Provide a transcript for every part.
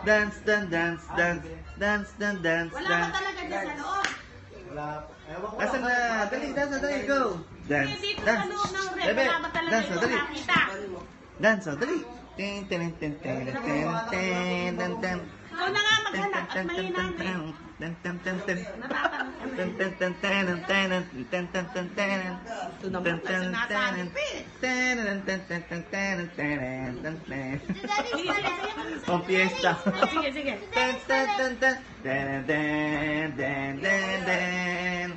Dance, dance, dance, dance, dance, dance, dance, Wala ka dance. talaga dyan sa loob. Wala. Ewan ko. Asan na? Dali, dance, dali, go. Dance, Hindi dito sa dance. loob ng rep. Bebe, Wala ba talaga dance, ito dali. nakita? Dance, dali. Ten, ten, ten, ten, ten, ten, ten, ten. Ikaw na nga maghanap at mahina na eh. Ten, ten, ten, ten. Natatanong ka na Ten, eh. ten, ten, ten, ten, ten, ten, ten, ten. Ito naman kasi sinasabi pa eh. Ten, ten, ten, ten, ten, ten, ten, ten, ten. Sige, sige, sige. Pang fiesta. Sige, sige. Ten, ten, ten, ten. Ten, ten, ten, ten, ten.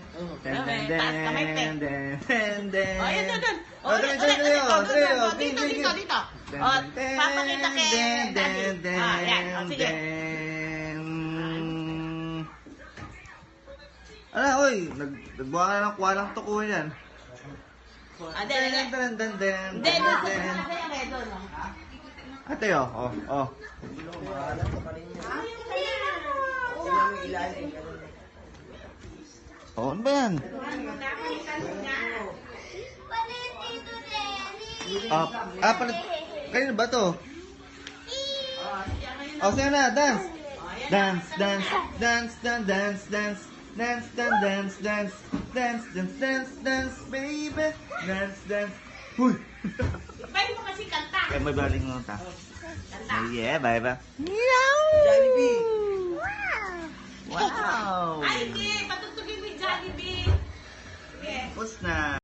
Ten, ten, Taas kamay, pe. ten, ten, ten, ten. Oh, yun, yun, yun. Oh, dali, dali, dali, oh, dali, oh. Dito, Ding, ding, dito, ding. dito. Oh, papakita kay Daddy. Ah, yan. Oh, sige. Ala, oy, nagbuha ka ng kwalang tuko yan. Ah, dali, dali. Hindi, doon. Kaya doon. Ate, oh, oh. Oh, ano ba yan? Palit. Kanino ba to? Oh, sige na, dance. Dance, dance, dance, dance, dance, dance, dance, dance, dance, dance, dance, dance, dance, baby. Dance, dance. Huy! Pwede mo kasi kanta. Kaya may baling mo ta. Kanta. Yeah, bye ba? Jollibee. Wow! Ay, hindi. Patutugin mo yung Jollibee. Sige. Tapos na.